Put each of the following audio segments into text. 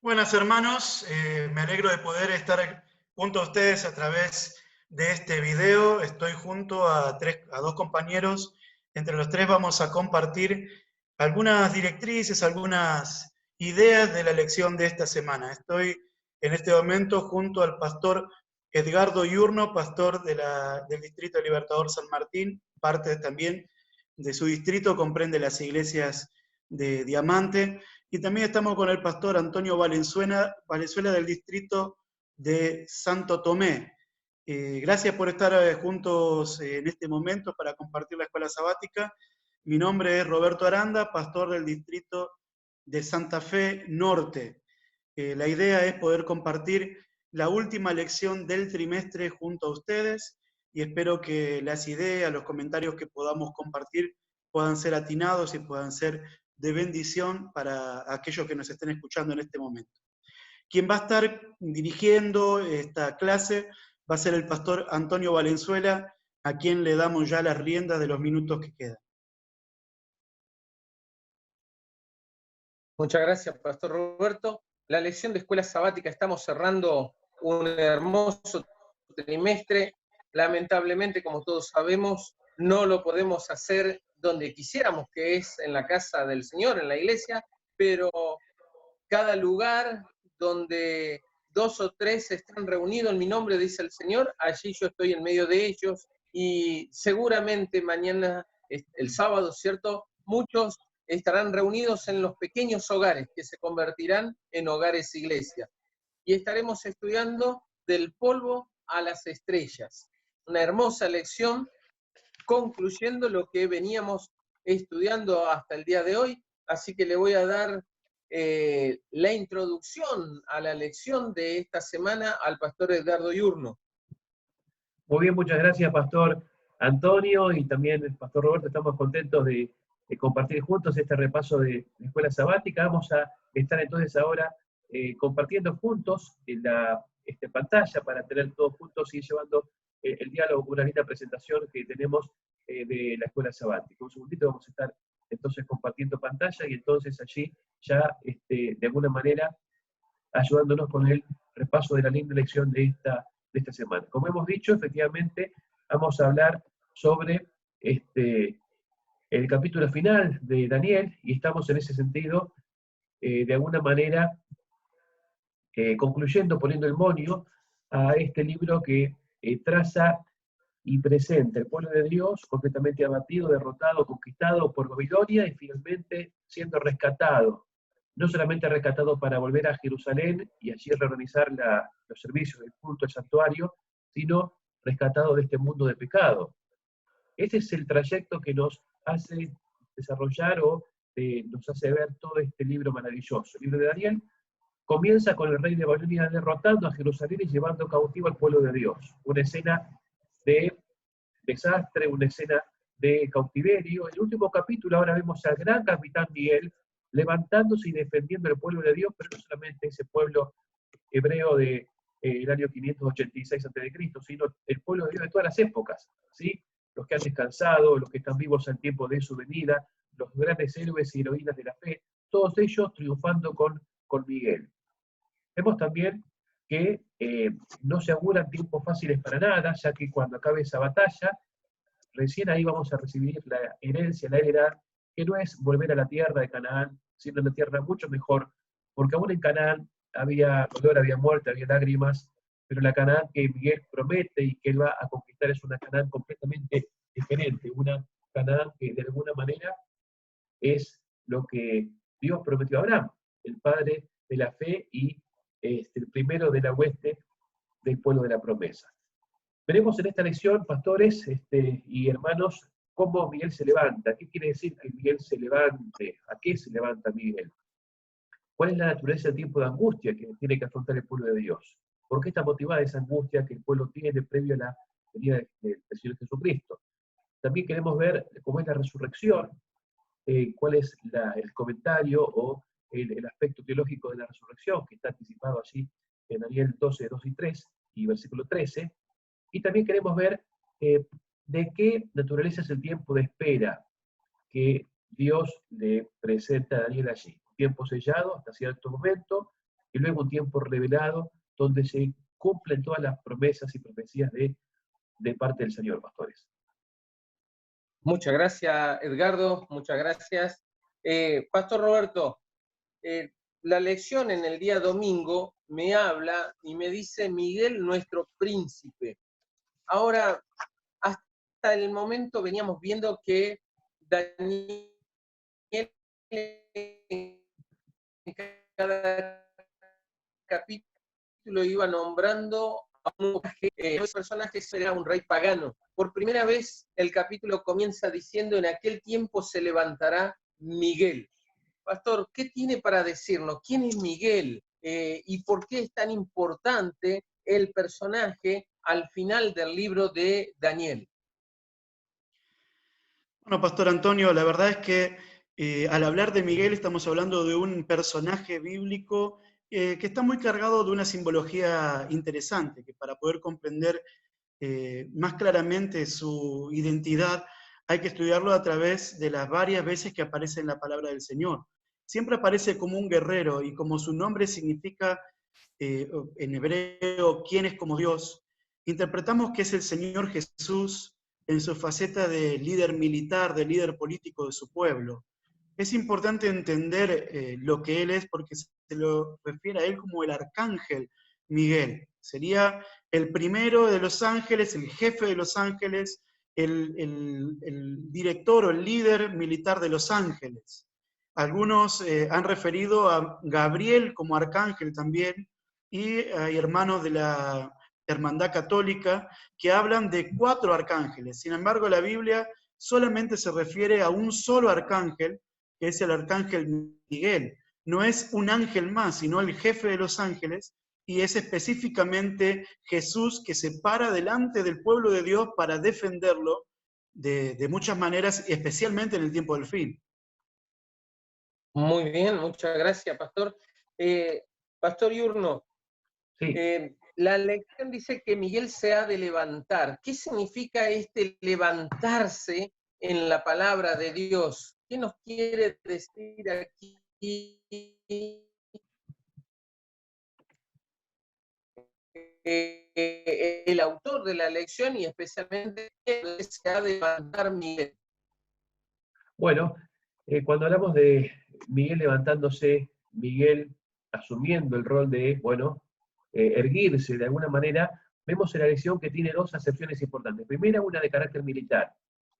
Buenas hermanos, me alegro de poder estar junto a ustedes a través de este video. Estoy junto a dos compañeros. Entre los tres vamos a compartir algunas directrices, algunas ideas de la lección de esta semana. Estoy en este momento junto al pastor Edgardo Yurno, pastor del Distrito Libertador San Martín. Parte también de su distrito comprende las iglesias de Diamante. Y también estamos con el pastor Antonio Valenzuela del distrito de Santo Tomé. Gracias por estar juntos en este momento para compartir la escuela sabática. Mi nombre es Roberto Aranda, pastor del distrito de Santa Fe Norte. La idea es poder compartir la última lección del trimestre junto a ustedes y espero que las ideas, los comentarios que podamos compartir puedan ser atinados y puedan ser de bendición para aquellos que nos estén escuchando en este momento. Quien va a estar dirigiendo esta clase va a ser el pastor Antonio Valenzuela, a quien le damos ya las riendas de los minutos que quedan. Muchas gracias, pastor Roberto. La lección de escuela sabática, estamos cerrando un hermoso trimestre. Lamentablemente, como todos sabemos, no lo podemos hacer donde quisiéramos, que es en la casa del Señor, en la iglesia, pero cada lugar donde 2 o 3 están reunidos en mi nombre, dice el Señor, allí yo estoy en medio de ellos, y seguramente mañana, el sábado, ¿cierto?, muchos estarán reunidos en los pequeños hogares que se convertirán en hogares iglesia. Y estaremos estudiando del polvo a las estrellas. Una hermosa lección, concluyendo lo que veníamos estudiando hasta el día de hoy. Así que le voy a dar la introducción a la lección de esta semana al pastor Edgardo Yurno. Muy bien, muchas gracias, pastor Antonio, y también el pastor Roberto. Estamos contentos de compartir juntos este repaso de escuela sabática. Vamos a estar entonces ahora compartiendo juntos en la pantalla para tener todos juntos y llevando el diálogo, una linda presentación que tenemos de la escuela sabática. Un segundito, vamos a estar entonces compartiendo pantalla y entonces allí ya de alguna manera ayudándonos con el repaso de la linda lección de esta semana. Como hemos dicho, efectivamente, vamos a hablar sobre el capítulo final de Daniel, y estamos en ese sentido, de alguna manera, concluyendo, poniendo el monio a este libro que traza y presenta el pueblo de Dios completamente abatido, derrotado, conquistado por Babilonia y finalmente siendo rescatado. No solamente rescatado para volver a Jerusalén y allí reorganizar los servicios del culto, el santuario, sino rescatado de este mundo de pecado. Ese es el trayecto que nos hace desarrollar o nos hace ver todo este libro maravilloso. El libro de Daniel comienza con el rey de Babilonia derrotando a Jerusalén y llevando cautivo al pueblo de Dios. Una escena de desastre, una escena de cautiverio. En el último capítulo ahora vemos al gran capitán Miguel levantándose y defendiendo al pueblo de Dios, pero no solamente ese pueblo hebreo del año 586 a.C., sino el pueblo de Dios de todas las épocas, ¿sí? Los que han descansado, los que están vivos al tiempo de su venida, los grandes héroes y heroínas de la fe, todos ellos triunfando con Miguel. Vemos también que no se auguran tiempos fáciles para nada, ya que cuando acabe esa batalla, recién ahí vamos a recibir la herencia, la heredad, que no es volver a la tierra de Canaán, sino una tierra mucho mejor, porque aún en Canaán había dolor, había muerte, había lágrimas, pero la Canaán que Miguel promete y que él va a conquistar es una Canaán completamente diferente, una Canaán que de alguna manera es lo que Dios prometió a Abraham, el padre de la fe y el primero de la hueste del pueblo de la promesa. Veremos en esta lección, pastores y hermanos, cómo Miguel se levanta. ¿Qué quiere decir que Miguel se levante? ¿A qué se levanta Miguel? ¿Cuál es la naturaleza del tiempo de angustia que tiene que afrontar el pueblo de Dios? ¿Por qué está motivada esa angustia que el pueblo tiene previo a la venida del Señor Jesucristo? También queremos ver cómo es la resurrección, cuál es el comentario o el aspecto teológico de la resurrección, que está anticipado allí en Daniel 12, 2 y 3 y versículo 13. Y también queremos ver de qué naturaleza es el tiempo de espera que Dios le presenta a Daniel allí. Un tiempo sellado hasta cierto momento, y luego un tiempo revelado donde se cumplen todas las promesas y profecías de parte del Señor, pastores. Muchas gracias, Edgardo, muchas gracias. Pastor Roberto, la lección en el día domingo me habla y me dice Miguel, nuestro príncipe. Ahora, hasta el momento veníamos viendo que Daniel en cada capítulo iba nombrando a un personaje, era un rey pagano. Por primera vez el capítulo comienza diciendo: en aquel tiempo se levantará Miguel. Pastor, ¿qué tiene para decirnos? ¿Quién es Miguel? ¿Y por qué es tan importante el personaje al final del libro de Daniel? Bueno, Pastor Antonio, la verdad es que al hablar de Miguel estamos hablando de un personaje bíblico que está muy cargado de una simbología interesante, que para poder comprender más claramente su identidad hay que estudiarlo a través de las varias veces que aparece en la palabra del Señor. Siempre aparece como un guerrero y como su nombre significa en hebreo quién es como Dios, interpretamos que es el Señor Jesús en su faceta de líder militar, de líder político de su pueblo. Es importante entender lo que él es porque se lo refiere a él como el arcángel Miguel. Sería el primero de los ángeles, el jefe de los ángeles, el director o el líder militar de los ángeles. Algunos han referido a Gabriel como arcángel también, y hay hermanos de la Hermandad Católica que hablan de 4 arcángeles. Sin embargo, la Biblia solamente se refiere a un solo arcángel, que es el arcángel Miguel. No es un ángel más, sino el jefe de los ángeles, y es específicamente Jesús que se para delante del pueblo de Dios para defenderlo de muchas maneras, especialmente en el tiempo del fin. Muy bien, muchas gracias, Pastor. Pastor Yurno, Sí. La lección dice que Miguel se ha de levantar. ¿Qué significa este levantarse en la palabra de Dios? ¿Qué nos quiere decir aquí el autor de la lección y especialmente se ha de levantar Miguel? Bueno, cuando hablamos de Miguel levantándose, Miguel asumiendo el rol de, bueno, erguirse de alguna manera, vemos en la lección que tiene 2 acepciones importantes. Primera, una de carácter militar,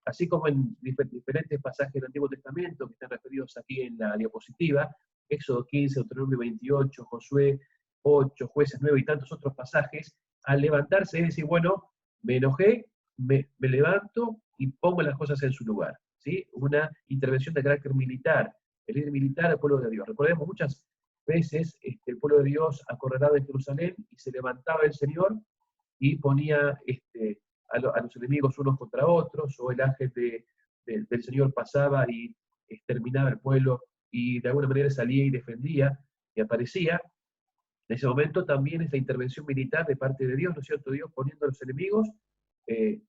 así como en diferentes pasajes del Antiguo Testamento que están referidos aquí en la diapositiva, Éxodo 15, Deuteronomio 28, Josué 8, Jueces 9 y tantos otros pasajes, al levantarse es decir, bueno, me enojé, me levanto y pongo las cosas en su lugar. ¿Sí? Una intervención de carácter militar, el líder militar del pueblo de Dios. Recordemos muchas veces el pueblo de Dios acorralado en Jerusalén y se levantaba el Señor y ponía a los enemigos unos contra otros, o el ángel del Señor pasaba y exterminaba el pueblo y de alguna manera salía y defendía y aparecía. En ese momento también esta intervención militar de parte de Dios, ¿no es cierto? Dios poniendo a los enemigos en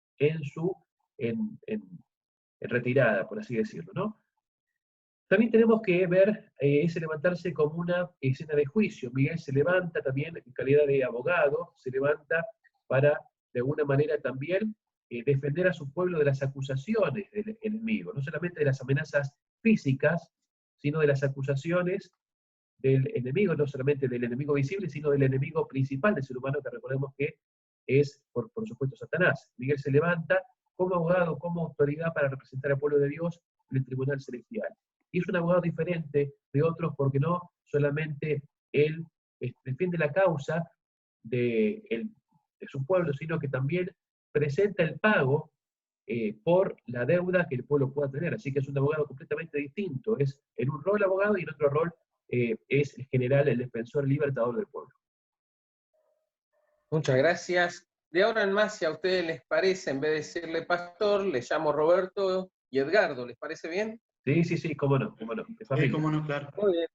retirada, por así decirlo, ¿no? También tenemos que ver ese levantarse como una escena de juicio. Miguel se levanta también en calidad de abogado, se levanta para, de alguna manera, también defender a su pueblo de las acusaciones del enemigo, no solamente de las amenazas físicas, sino de las acusaciones del enemigo, no solamente del enemigo visible, sino del enemigo principal del ser humano, que recordemos que es, por supuesto, Satanás. Miguel se levanta como abogado, como autoridad para representar al pueblo de Dios en el tribunal celestial. Y es un abogado diferente de otros porque no solamente él defiende la causa de su pueblo, sino que también presenta el pago por la deuda que el pueblo pueda tener. Así que es un abogado completamente distinto. Es en un rol abogado y en otro rol es el general, el defensor, el libertador del pueblo. Muchas gracias. De ahora en más, si a ustedes les parece, en vez de decirle pastor, les llamo Roberto y Edgardo. ¿Les parece bien? Sí, cómo no, Sí, cómo no, claro. Muy bien.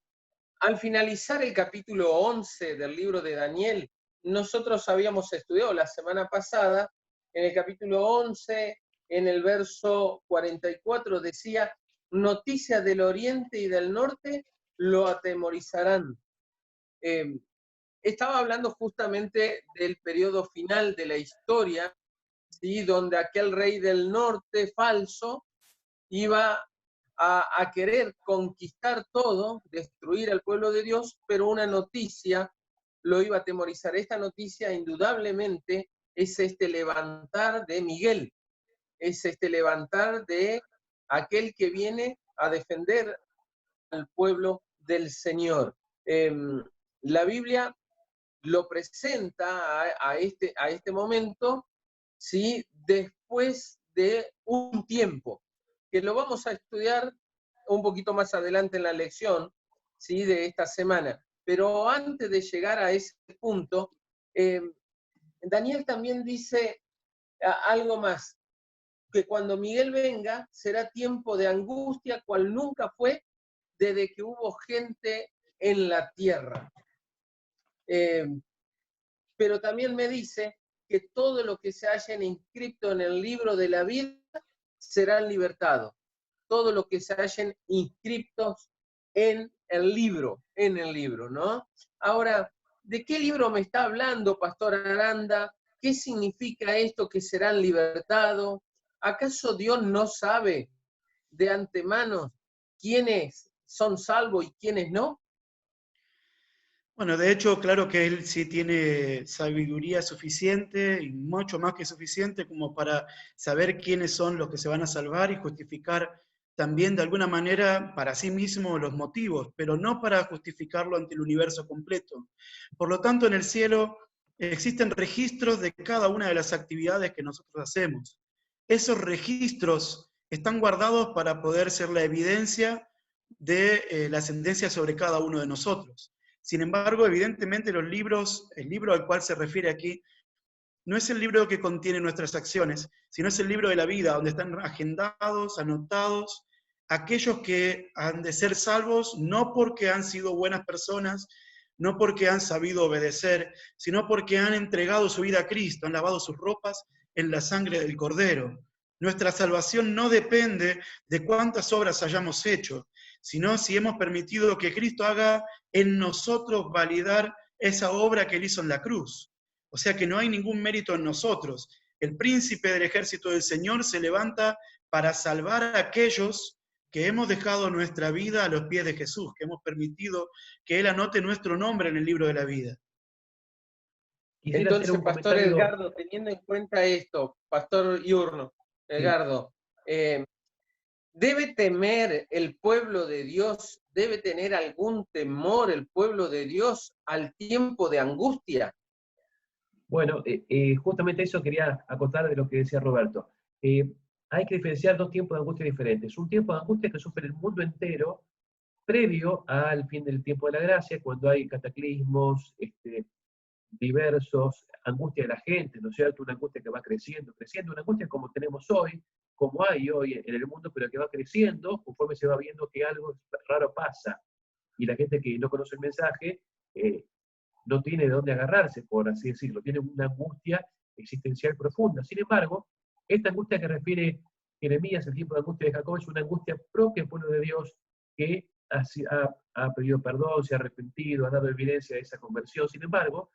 Al finalizar el capítulo 11 del libro de Daniel, nosotros habíamos estudiado la semana pasada, en el capítulo 11, en el verso 44, decía: noticias del oriente y del norte lo atemorizarán. estaba hablando justamente del periodo final de la historia, ¿sí? Donde aquel rey del norte falso iba a querer conquistar todo, destruir al pueblo de Dios, pero una noticia lo iba a atemorizar. Esta noticia indudablemente es este levantar de Miguel, es este levantar de aquel que viene a defender al pueblo del Señor. La Biblia lo presenta a este momento, ¿sí? Después de un tiempo, que lo vamos a estudiar un poquito más adelante en la lección, ¿sí? De esta semana. Pero antes de llegar a ese punto, Daniel también dice algo más, que cuando Miguel venga será tiempo de angustia, cual nunca fue desde que hubo gente en la tierra. Pero también me dice que todo lo que se haya inscrito en el libro de la vida serán libertados. Todo lo que se hayan inscritos en el libro, ¿no? Ahora, ¿de qué libro me está hablando, Pastor Aranda? ¿Qué significa esto que serán libertados? ¿Acaso Dios no sabe de antemano quiénes son salvos y quiénes no? Bueno, de hecho, claro que él sí tiene sabiduría suficiente y mucho más que suficiente como para saber quiénes son los que se van a salvar y justificar también de alguna manera para sí mismo los motivos, pero no para justificarlo ante el universo completo. Por lo tanto, en el cielo existen registros de cada una de las actividades que nosotros hacemos. Esos registros están guardados para poder ser la evidencia de la ascendencia sobre cada uno de nosotros. Sin embargo, evidentemente el libro al cual se refiere aquí, no es el libro que contiene nuestras acciones, sino es el libro de la vida, donde están agendados, anotados, aquellos que han de ser salvos, no porque han sido buenas personas, no porque han sabido obedecer, sino porque han entregado su vida a Cristo, han lavado sus ropas en la sangre del Cordero. Nuestra salvación no depende de cuántas obras hayamos hecho, sino si hemos permitido que Cristo haga en nosotros validar esa obra que Él hizo en la cruz. O sea que no hay ningún mérito en nosotros. El príncipe del ejército del Señor se levanta para salvar a aquellos que hemos dejado nuestra vida a los pies de Jesús, que hemos permitido que Él anote nuestro nombre en el libro de la vida. Entonces, Pastor Edgardo, teniendo en cuenta esto, Pastor Iurno, Edgardo, ¿debe temer el pueblo de Dios, debe tener algún temor el pueblo de Dios al tiempo de angustia? Bueno, justamente eso quería acotar de lo que decía Roberto. Hay que diferenciar dos tiempos de angustia diferentes. Un tiempo de angustia que sufre el mundo entero previo al fin del tiempo de la gracia, cuando hay cataclismos diversos, angustia de la gente, ¿no es cierto? Una angustia que va creciendo, una angustia como tenemos hoy, como hay hoy en el mundo, pero que va creciendo conforme se va viendo que algo raro pasa. Y la gente que no conoce el mensaje no tiene de dónde agarrarse, por así decirlo, tiene una angustia existencial profunda. Sin embargo, esta angustia que refiere Jeremías, el tiempo de angustia de Jacob, es una angustia propia del pueblo de Dios que ha pedido perdón, se ha arrepentido, ha dado evidencia de esa conversión. Sin embargo,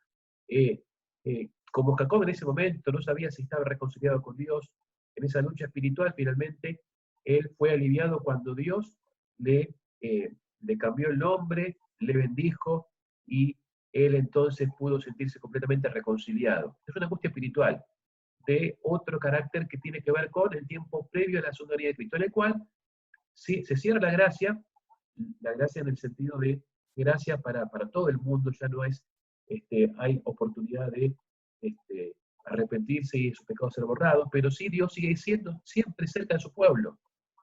como Jacob en ese momento no sabía si estaba reconciliado con Dios, en esa lucha espiritual, finalmente él fue aliviado cuando Dios le cambió el nombre, le bendijo y él entonces pudo sentirse completamente reconciliado. Es una angustia espiritual de otro carácter que tiene que ver con el tiempo previo a la soberanía de Cristo, en el cual sí, se cierra la gracia en el sentido de gracia para todo el mundo, ya no es, hay oportunidad de arrepentirse y sus pecados ser borrados, pero sí Dios sigue siendo siempre cerca de su pueblo.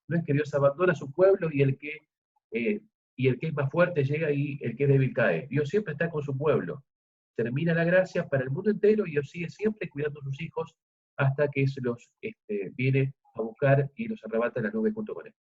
No es que Dios abandona a su pueblo y el que es más fuerte llega y el que es débil cae. Dios siempre está con su pueblo. Termina la gracia para el mundo entero y Dios sigue siempre cuidando a sus hijos hasta que se los viene a buscar y los arrebata en la nube junto con él.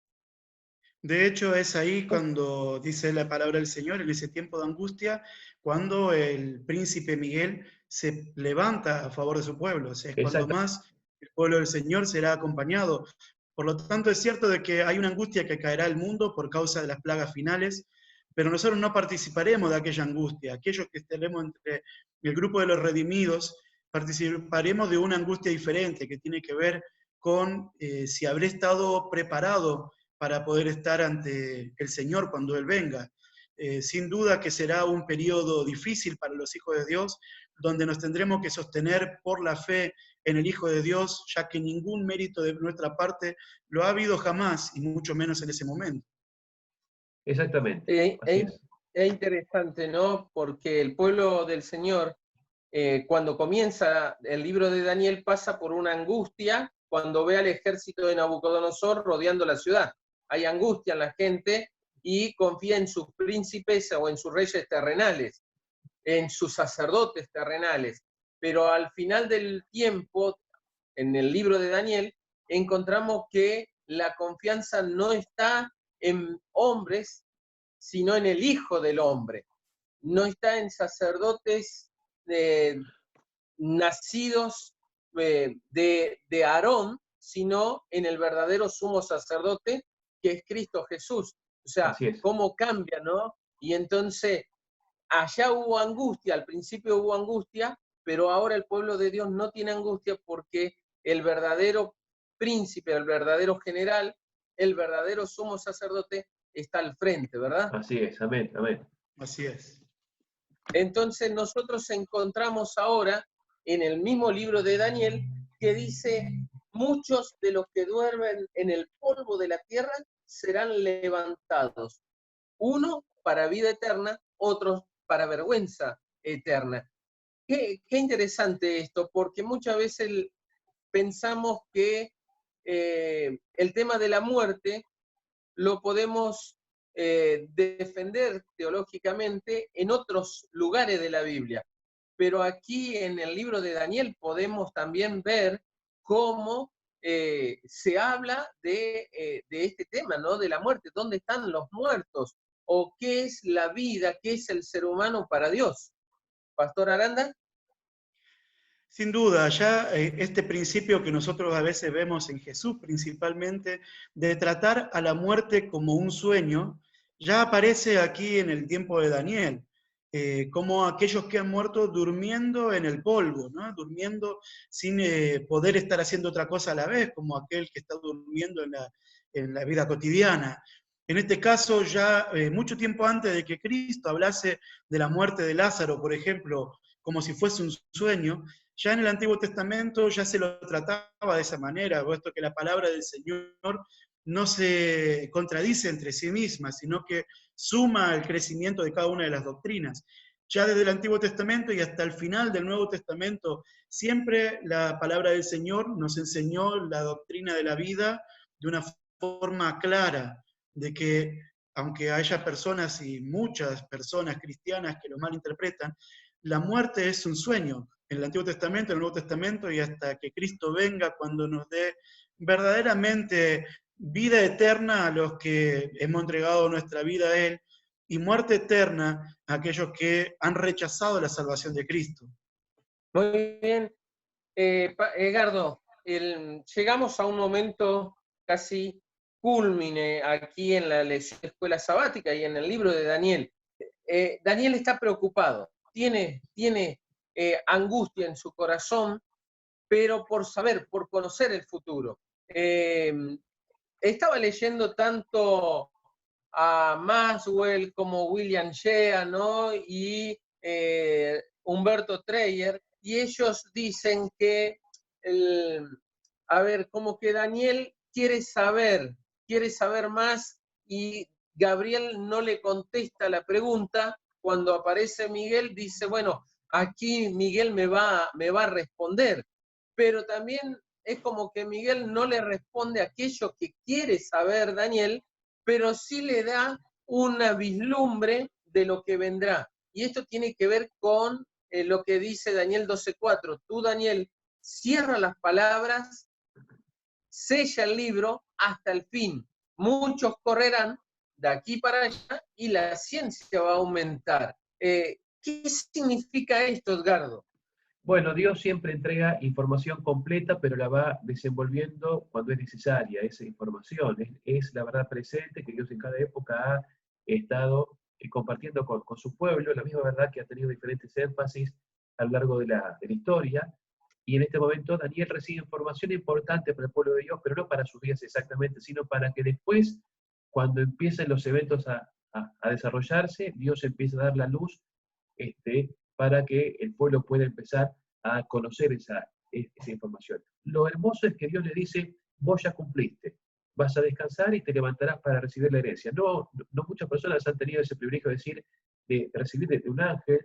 De hecho, es ahí cuando dice la palabra del Señor, en ese tiempo de angustia, cuando el príncipe Miguel se levanta a favor de su pueblo. O sea, es cuando más el pueblo del Señor será acompañado. Por lo tanto, es cierto de que hay una angustia que caerá al mundo por causa de las plagas finales, pero nosotros no participaremos de aquella angustia. Aquellos que estaremos entre el grupo de los redimidos, participaremos de una angustia diferente, que tiene que ver con si habré estado preparado para poder estar ante el Señor cuando Él venga. Sin duda que será un periodo difícil para los hijos de Dios, donde nos tendremos que sostener por la fe en el Hijo de Dios, ya que ningún mérito de nuestra parte lo ha habido jamás, y mucho menos en ese momento. Exactamente. Así es. Es interesante, ¿no? Porque el pueblo del Señor, cuando comienza el libro de Daniel, pasa por una angustia cuando ve al ejército de Nabucodonosor rodeando la ciudad. Hay angustia en la gente y confía en sus príncipes o en sus reyes terrenales, en sus sacerdotes terrenales. Pero al final del tiempo, en el libro de Daniel, encontramos que la confianza no está en hombres, sino en el Hijo del Hombre. No está en sacerdotes nacidos de Aarón, sino en el verdadero sumo sacerdote, que es Cristo Jesús. O sea, cómo cambia, ¿no? Y entonces, allá hubo angustia, al principio hubo angustia, pero ahora el pueblo de Dios no tiene angustia porque el verdadero príncipe, el verdadero general, el verdadero sumo sacerdote está al frente, ¿verdad? Así es, amén, amén. Así es. Entonces nosotros encontramos ahora en el mismo libro de Daniel que dice, muchos de los que duermen en el polvo de la tierra serán levantados, uno para vida eterna, otros para vergüenza eterna. Qué interesante esto, porque muchas veces pensamos que el tema de la muerte lo podemos defender teológicamente en otros lugares de la Biblia. Pero aquí en el libro de Daniel podemos también ver cómo se habla de este tema, ¿no? De la muerte. ¿Dónde están los muertos? ¿O qué es la vida? ¿Qué es el ser humano para Dios? Pastor Aranda. Sin duda, ya este principio que nosotros a veces vemos en Jesús principalmente, de tratar a la muerte como un sueño, ya aparece aquí en el tiempo de Daniel, como aquellos que han muerto durmiendo en el polvo, ¿no? Durmiendo sin poder estar haciendo otra cosa a la vez, como aquel que está durmiendo en la vida cotidiana. En este caso, ya mucho tiempo antes de que Cristo hablase de la muerte de Lázaro, por ejemplo, como si fuese un sueño, ya en el Antiguo Testamento ya se lo trataba de esa manera, puesto que la palabra del Señor no se contradice entre sí misma, sino que suma al crecimiento de cada una de las doctrinas. Ya desde el Antiguo Testamento y hasta el final del Nuevo Testamento, siempre la palabra del Señor nos enseñó la doctrina de la vida de una forma clara, de que aunque haya personas y muchas personas cristianas que lo malinterpretan, la muerte es un sueño en el Antiguo Testamento, en el Nuevo Testamento, y hasta que Cristo venga cuando nos dé verdaderamente vida eterna a los que hemos entregado nuestra vida a Él, y muerte eterna a aquellos que han rechazado la salvación de Cristo. Muy bien. Edgardo, llegamos a un momento casi cúlmine aquí en la lección de escuela sabática y en el libro de Daniel. Daniel está preocupado, tiene angustia en su corazón, pero por saber, por conocer el futuro. Estaba leyendo tanto a Maxwell como William Shea, ¿no? Y Humberto Dreyer, y ellos dicen que, como que Daniel quiere saber más, y Gabriel no le contesta la pregunta. Cuando aparece Miguel, dice, bueno, aquí Miguel me va a responder, pero también es como que Miguel no le responde a aquello que quiere saber Daniel, pero sí le da una vislumbre de lo que vendrá. Y esto tiene que ver con lo que dice Daniel 12:4. Tú, Daniel, cierra las palabras, sella el libro hasta el fin. Muchos correrán de aquí para allá y la ciencia va a aumentar. ¿Qué significa esto, Edgardo? Bueno, Dios siempre entrega información completa, pero la va desenvolviendo cuando es necesaria esa información. Es la verdad presente que Dios en cada época ha estado compartiendo con su pueblo la misma verdad que ha tenido diferentes énfasis a lo largo de la historia. Y en este momento Daniel recibe información importante para el pueblo de Dios, pero no para sus días exactamente, sino para que después, cuando empiecen los eventos a desarrollarse, Dios empiece a dar la luz para que el pueblo pueda empezar a conocer esa información. Lo hermoso es que Dios le dice, vos ya cumpliste, vas a descansar y te levantarás para recibir la herencia. No muchas personas han tenido ese privilegio de recibir de un ángel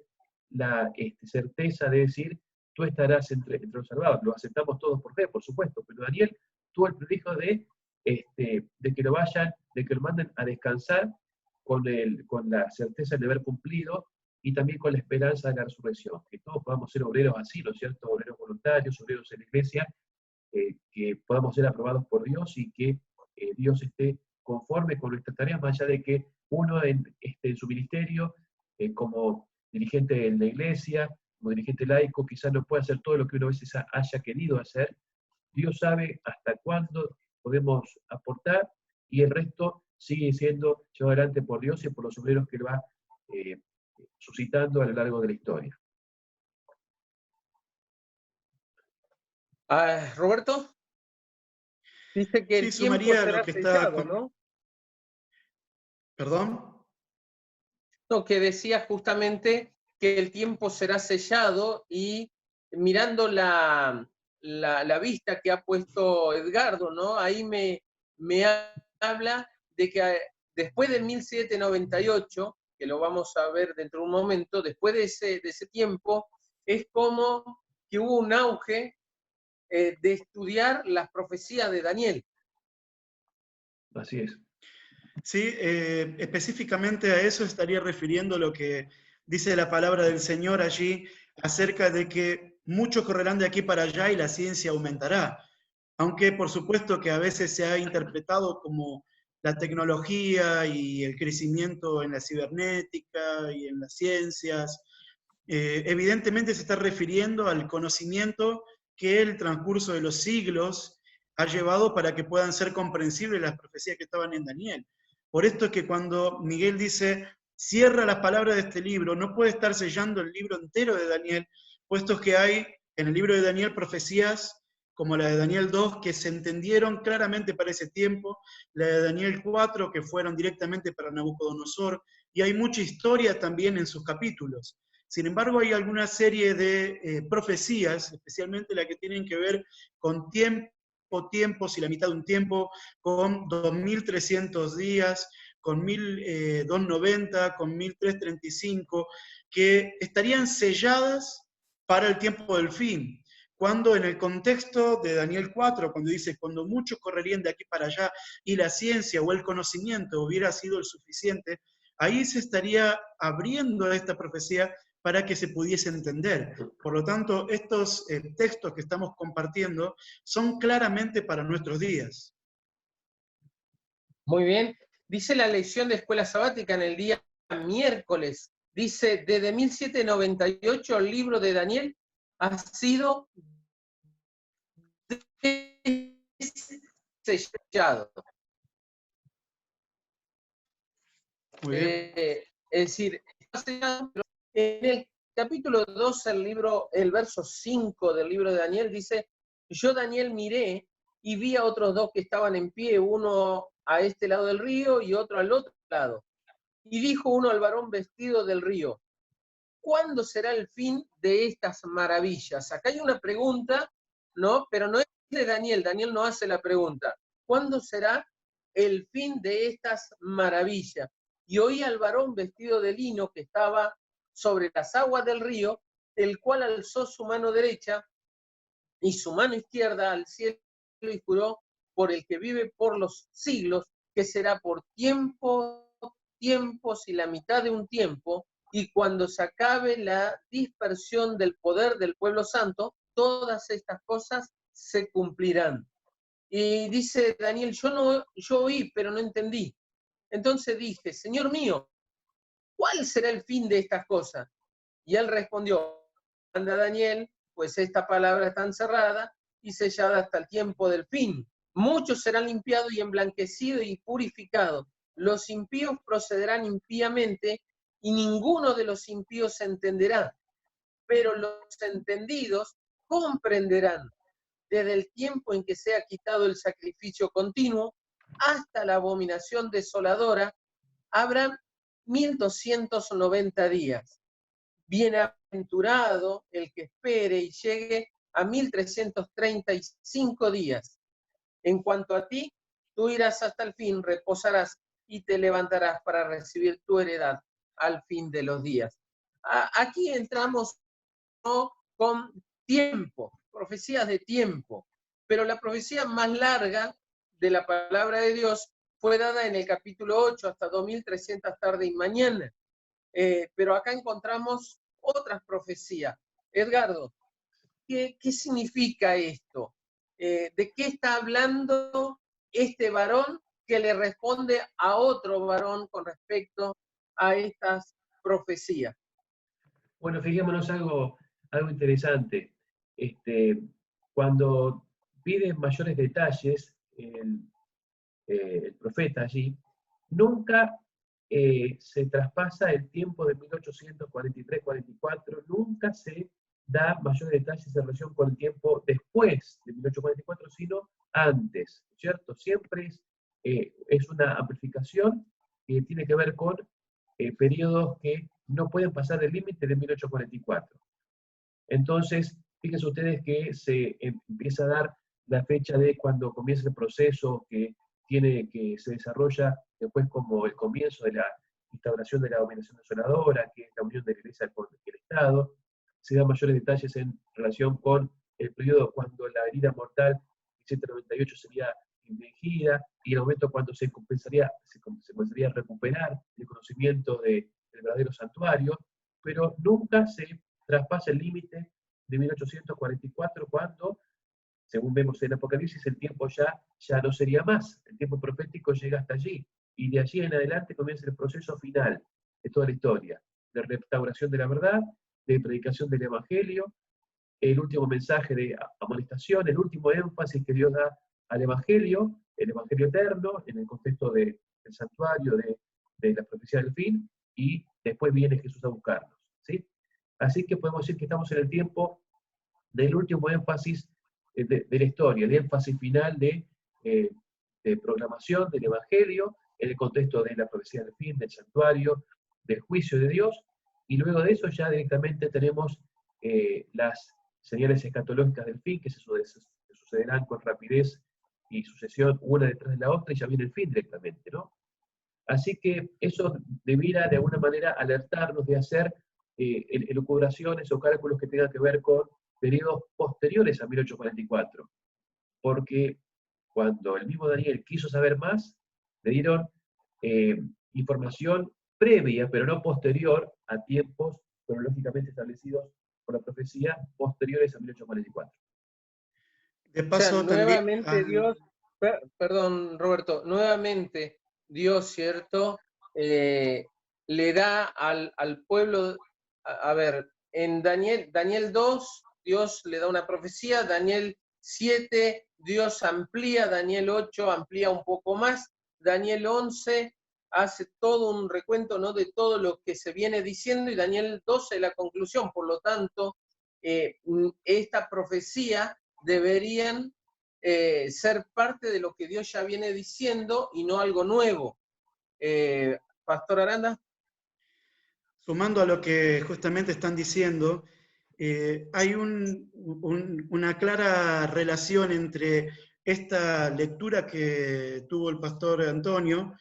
la certeza de decir, tú estarás entre los salvados. Lo aceptamos todos por fe, por supuesto, pero Daniel tuvo el privilegio de que lo manden a descansar con la certeza de haber cumplido y también con la esperanza de la resurrección. Que todos podamos ser obreros así, ¿no es cierto? Obreros voluntarios, obreros en la iglesia, que podamos ser aprobados por Dios y que Dios esté conforme con nuestras tareas, más allá de que uno en su ministerio, como dirigente en la iglesia, como dirigente laico, quizás no pueda hacer todo lo que uno a veces haya querido hacer. Dios sabe hasta cuándo podemos aportar y el resto sigue siendo llevado adelante por Dios y por los obreros que Él va suscitando a lo largo de la historia. Roberto, dice que el tiempo será sellado, ¿no? ¿Perdón? No, que decía justamente que el tiempo será sellado y mirando la vista que ha puesto Edgardo, ¿no? Ahí me habla de que después de 1798, que lo vamos a ver dentro de un momento, después de ese tiempo, es como que hubo un auge de estudiar las profecías de Daniel. Así es. Sí, específicamente a eso estaría refiriendo lo que dice la palabra del Señor allí acerca de que muchos correrán de aquí para allá y la ciencia aumentará. Aunque por supuesto que a veces se ha interpretado como la tecnología y el crecimiento en la cibernética y en las ciencias, evidentemente se está refiriendo al conocimiento que el transcurso de los siglos ha llevado para que puedan ser comprensibles las profecías que estaban en Daniel. Por esto es que cuando Miguel dice, cierra las palabras de este libro, no puede estar sellando el libro entero de Daniel, puesto que hay en el libro de Daniel profecías como la de Daniel 2, que se entendieron claramente para ese tiempo, la de Daniel 4, que fueron directamente para Nabucodonosor, y hay mucha historia también en sus capítulos. Sin embargo, hay alguna serie de profecías, especialmente las que tienen que ver con tiempos y la mitad de un tiempo, con 2300 días, con 1290, con 1335, que estarían selladas para el tiempo del fin. Cuando en el contexto de Daniel 4, cuando dice, cuando muchos correrían de aquí para allá y la ciencia o el conocimiento hubiera sido el suficiente, ahí se estaría abriendo esta profecía para que se pudiese entender. Por lo tanto, estos textos que estamos compartiendo son claramente para nuestros días. Muy bien. Dice la lección de escuela sabática en el día miércoles. Dice, desde 1798 el libro de Daniel ha sido sellado. Muy bien. Es decir, en el capítulo 2, el verso 5 del libro de Daniel dice, yo Daniel miré y vi a otros dos que estaban en pie, uno a este lado del río y otro al otro lado. Y dijo uno al varón vestido del río, ¿cuándo será el fin de estas maravillas? Acá hay una pregunta, ¿no? Pero no es de Daniel, Daniel no hace la pregunta. ¿Cuándo será el fin de estas maravillas? Y oí al varón vestido de lino que estaba sobre las aguas del río, el cual alzó su mano derecha y su mano izquierda al cielo y juró por el que vive por los siglos, que será por tiempos y la mitad de un tiempo, y cuando se acabe la dispersión del poder del pueblo santo, todas estas cosas se cumplirán. Y dice Daniel, yo oí, pero no entendí. Entonces dije, Señor mío, ¿cuál será el fin de estas cosas? Y él respondió, anda Daniel, pues esta palabra está encerrada y sellada hasta el tiempo del fin. Muchos serán limpiados y emblanquecidos y purificados, Los impíos procederán impíamente y ninguno de los impíos entenderá, pero los entendidos comprenderán desde el tiempo en que sea quitado el sacrificio continuo hasta la abominación desoladora, habrán 1290 días. Bienaventurado el que espere y llegue a 1335 días. En cuanto a ti, tú irás hasta el fin, reposarás y te levantarás para recibir tu heredad al fin de los días. Aquí entramos, ¿no?, con tiempo, profecías de tiempo, pero la profecía más larga de la palabra de Dios fue dada en el capítulo 8, hasta 2300 tarde y mañana. Pero acá encontramos otras profecías. Edgardo, ¿qué significa esto? ¿De qué está hablando este varón que le responde a otro varón con respecto a estas profecías? Bueno, fijémonos algo interesante. Cuando pide mayores detalles el profeta allí, nunca se traspasa el tiempo de 1843-44, nunca se da mayores detalles en relación con el tiempo después de 1844, sino antes, ¿cierto? Siempre es una amplificación que tiene que ver con periodos que no pueden pasar del límite de 1844. Entonces, fíjense ustedes que se empieza a dar la fecha de cuando comienza el proceso que se desarrolla después como el comienzo de la instauración de la dominación desoladora, que es la unión de la Iglesia con el Estado. Se dan mayores detalles en relación con el periodo cuando la herida mortal 1798 sería infligida y el momento cuando se comenzaría a recuperar el conocimiento del verdadero santuario, pero nunca se traspasa el límite de 1844 cuando, según vemos en Apocalipsis, el tiempo ya no sería más, el tiempo profético llega hasta allí, y de allí en adelante comienza el proceso final de toda la historia, de restauración de la verdad, de predicación del Evangelio, el último mensaje de amonestación, el último énfasis que Dios da al Evangelio, el Evangelio eterno, en el contexto del santuario, de la profecía del fin, y después viene Jesús a buscarnos, ¿sí? Así que podemos decir que estamos en el tiempo del último énfasis de la historia, el énfasis final de proclamación del Evangelio, en el contexto de la profecía del fin, del santuario, del juicio de Dios, y luego de eso ya directamente tenemos las señales escatológicas del fin, que se sucederán con rapidez y sucesión una detrás de la otra, y ya viene el fin directamente, ¿no? Así que eso debiera de alguna manera alertarnos de hacer elucubraciones o cálculos que tengan que ver con periodos posteriores a 1844, porque cuando el mismo Daniel quiso saber más, le dieron información previa, pero no posterior, a tiempos cronológicamente establecidos por la profecía posteriores a 1844. De paso, o sea, nuevamente también, Dios, perdón Roberto, nuevamente Dios, ¿cierto? Le da al pueblo, a ver, en Daniel 2, Dios le da una profecía, Daniel 7, Dios amplía, Daniel 8 amplía un poco más, Daniel 11 hace todo un recuento, ¿no?, de todo lo que se viene diciendo, y Daniel 12 la conclusión. Por lo tanto, esta profecía deberían ser parte de lo que Dios ya viene diciendo y no algo nuevo. Pastor Aranda. Sumando a lo que justamente están diciendo, hay una clara relación entre esta lectura que tuvo el pastor Antonio,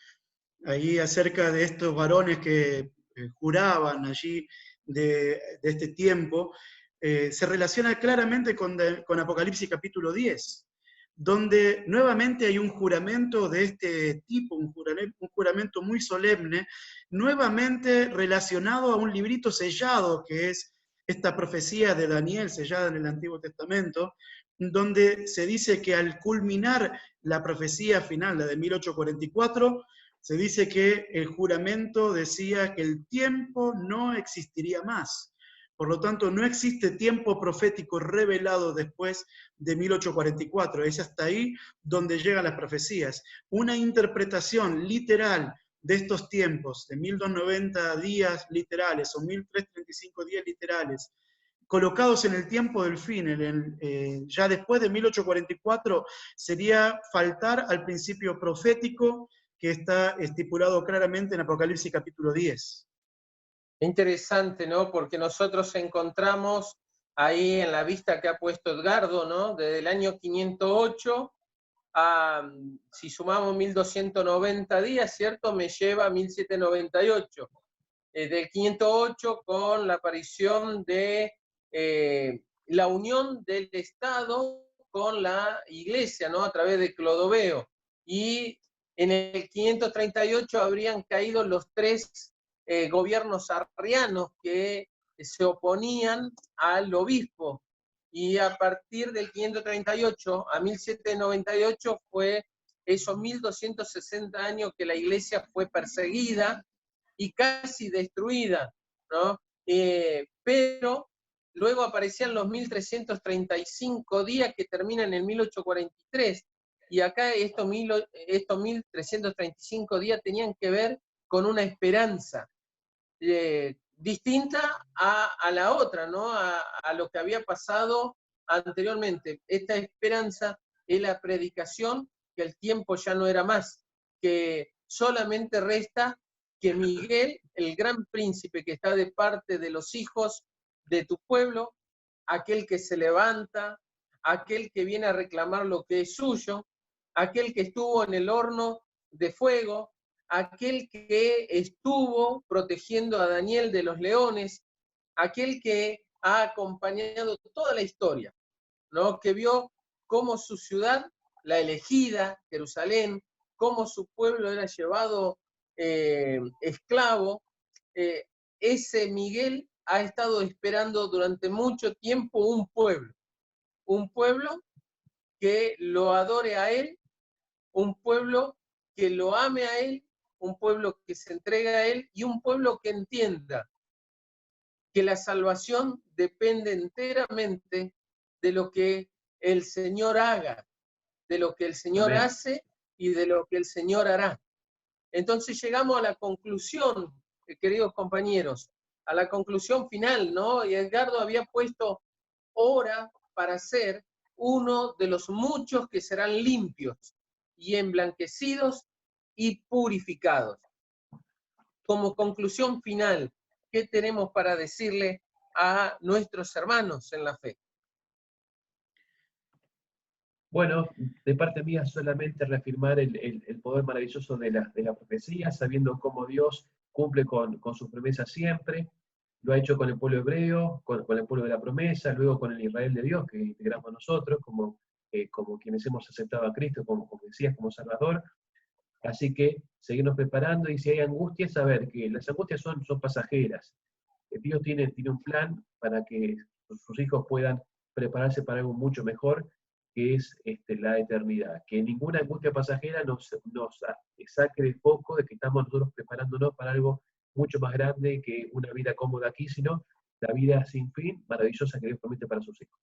ahí acerca de estos varones que juraban allí de este tiempo, se relaciona claramente con Apocalipsis capítulo 10, donde nuevamente hay un juramento de este tipo, un juramento muy solemne, nuevamente relacionado a un librito sellado, que es esta profecía de Daniel sellada en el Antiguo Testamento, donde se dice que al culminar la profecía final, la de 1844, se dice que el juramento decía que el tiempo no existiría más. Por lo tanto, no existe tiempo profético revelado después de 1844. Es hasta ahí donde llegan las profecías. Una interpretación literal de estos tiempos, de 1290 días literales o 1335 días literales, colocados en el tiempo del fin, ya después de 1844, sería faltar al principio profético que está estipulado claramente en Apocalipsis capítulo 10. Interesante, ¿no? Porque nosotros encontramos ahí en la vista que ha puesto Edgardo, ¿no? Desde el año 508 a, si sumamos 1290 días, ¿cierto? Me lleva a 1798. Del 508 con la aparición de la unión del Estado con la Iglesia, ¿no? A través de Clodoveo. Y en el 538 habrían caído los tres gobiernos arrianos que se oponían al obispo. Y a partir del 538 a 1798 fue esos 1260 años que la Iglesia fue perseguida y casi destruida, ¿no? Pero luego aparecían los 1335 días que terminan en 1843, y acá estos 1335 días tenían que ver con una esperanza distinta a la otra, ¿no? A lo que había pasado anteriormente. Esta esperanza es la predicación que el tiempo ya no era más, que solamente resta que Miguel, el gran príncipe que está de parte de los hijos de tu pueblo, aquel que se levanta, aquel que viene a reclamar lo que es suyo, aquel que estuvo en el horno de fuego, aquel que estuvo protegiendo a Daniel de los leones, aquel que ha acompañado toda la historia, ¿no? Que vio cómo su ciudad, la elegida, Jerusalén, cómo su pueblo era llevado esclavo. Ese Miguel ha estado esperando durante mucho tiempo un pueblo que lo adore a él, un pueblo que lo ame a él, un pueblo que se entregue a él y un pueblo que entienda que la salvación depende enteramente de lo que el Señor haga, de lo que el Señor Amén. hace y de lo que el Señor hará. Entonces llegamos a la conclusión, queridos compañeros, a la conclusión final, ¿no? Y Edgardo había puesto hora para ser uno de los muchos que serán limpios y emblanquecidos y purificados. Como conclusión final, ¿qué tenemos para decirle a nuestros hermanos en la fe? Bueno, de parte mía solamente reafirmar el poder maravilloso de la profecía, sabiendo cómo Dios cumple con sus promesas siempre. Lo ha hecho con el pueblo hebreo, con el pueblo de la promesa, luego con el Israel de Dios, que integramos nosotros, como quienes hemos aceptado a Cristo, como decías, como Salvador. Así que seguirnos preparando, y si hay angustias, saber que las angustias son pasajeras. Dios tiene un plan para que sus hijos puedan prepararse para algo mucho mejor, que es la eternidad. Que ninguna angustia pasajera nos saque de foco de que estamos nosotros preparándonos para algo mucho más grande que una vida cómoda aquí, sino la vida sin fin, maravillosa que Dios promete para sus hijos.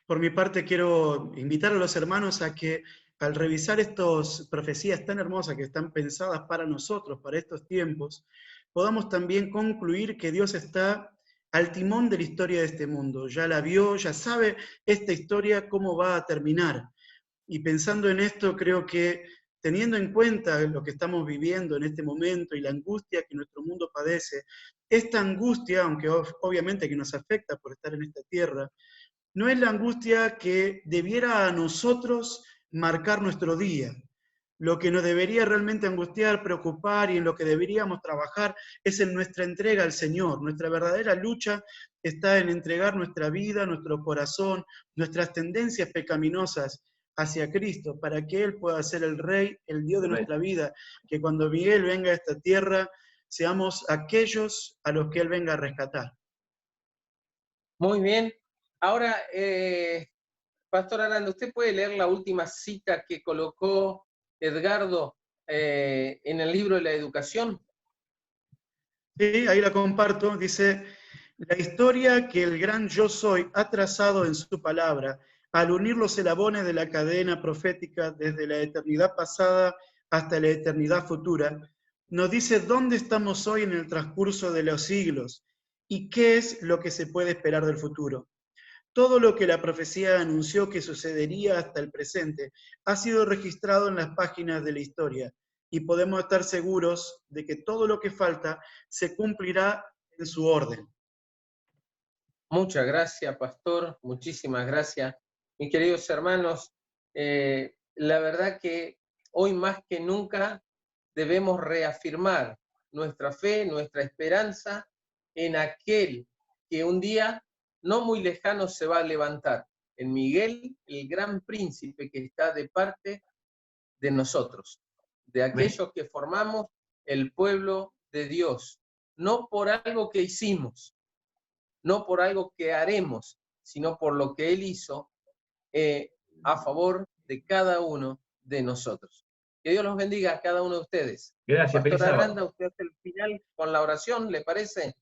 Por mi parte, quiero invitar a los hermanos a que al revisar estas profecías tan hermosas que están pensadas para nosotros, para estos tiempos, podamos también concluir que Dios está al timón de la historia de este mundo. Ya la vio, ya sabe esta historia cómo va a terminar. Y pensando en esto, creo que teniendo en cuenta lo que estamos viviendo en este momento y la angustia que nuestro mundo padece, esta angustia, aunque obviamente que nos afecta por estar en esta tierra, no es la angustia que debiera a nosotros marcar nuestro día. Lo que nos debería realmente angustiar, preocupar y en lo que deberíamos trabajar es en nuestra entrega al Señor. Nuestra verdadera lucha está en entregar nuestra vida, nuestro corazón, nuestras tendencias pecaminosas hacia Cristo, para que Él pueda ser el Rey, el Dios de Amén. nuestra vida, que cuando Miguel venga a esta tierra, seamos aquellos a los que Él venga a rescatar. Muy bien. Ahora, Pastor Aranda, ¿usted puede leer la última cita que colocó Edgardo en el libro de la educación? Sí, ahí la comparto. Dice, la historia que el gran yo soy ha trazado en su palabra, al unir los eslabones de la cadena profética desde la eternidad pasada hasta la eternidad futura, nos dice dónde estamos hoy en el transcurso de los siglos y qué es lo que se puede esperar del futuro. Todo lo que la profecía anunció que sucedería hasta el presente ha sido registrado en las páginas de la historia y podemos estar seguros de que todo lo que falta se cumplirá en su orden. Muchas gracias, pastor. Muchísimas gracias. Mis queridos hermanos, la verdad que hoy más que nunca debemos reafirmar nuestra fe, nuestra esperanza en aquel que un día no muy lejano se va a levantar, en Miguel, el gran príncipe que está de parte de nosotros, de aquellos que formamos el pueblo de Dios, no por algo que hicimos, no por algo que haremos, sino por lo que Él hizo a favor de cada uno de nosotros. Que Dios los bendiga a cada uno de ustedes. Gracias, Pastor Pelizaba. Aranda, usted hace el final con la oración, ¿le parece?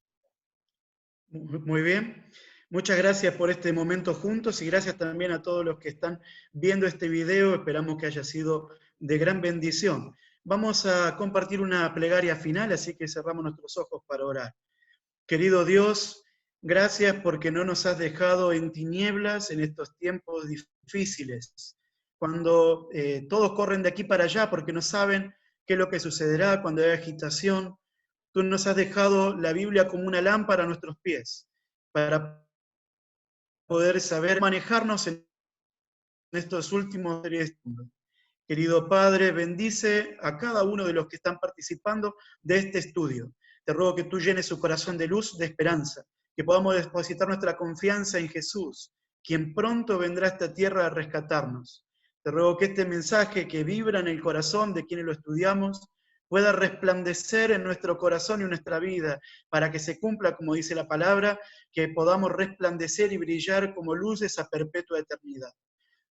Muy bien. Muchas gracias por este momento juntos y gracias también a todos los que están viendo este video. Esperamos que haya sido de gran bendición. Vamos a compartir una plegaria final, así que cerramos nuestros ojos para orar. Querido Dios, gracias porque no nos has dejado en tinieblas en estos tiempos difíciles, cuando todos corren de aquí para allá porque no saben qué es lo que sucederá cuando hay agitación. Tú nos has dejado la Biblia como una lámpara a nuestros pies, para poder saber manejarnos en estos últimos segundos. Querido Padre, bendice a cada uno de los que están participando de este estudio. Te ruego que tú llenes su corazón de luz, de esperanza, que podamos depositar nuestra confianza en Jesús, quien pronto vendrá a esta tierra a rescatarnos. Te ruego que este mensaje que vibra en el corazón de quienes lo estudiamos pueda resplandecer en nuestro corazón y en nuestra vida, para que se cumpla, como dice la palabra, que podamos resplandecer y brillar como luces a perpetua eternidad.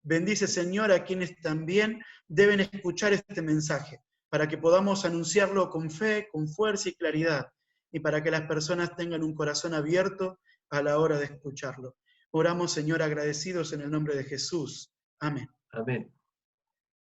Bendice, Señor, a quienes también deben escuchar este mensaje, para que podamos anunciarlo con fe, con fuerza y claridad, y para que las personas tengan un corazón abierto a la hora de escucharlo. Oramos, Señor, agradecidos en el nombre de Jesús. Amén. Amén.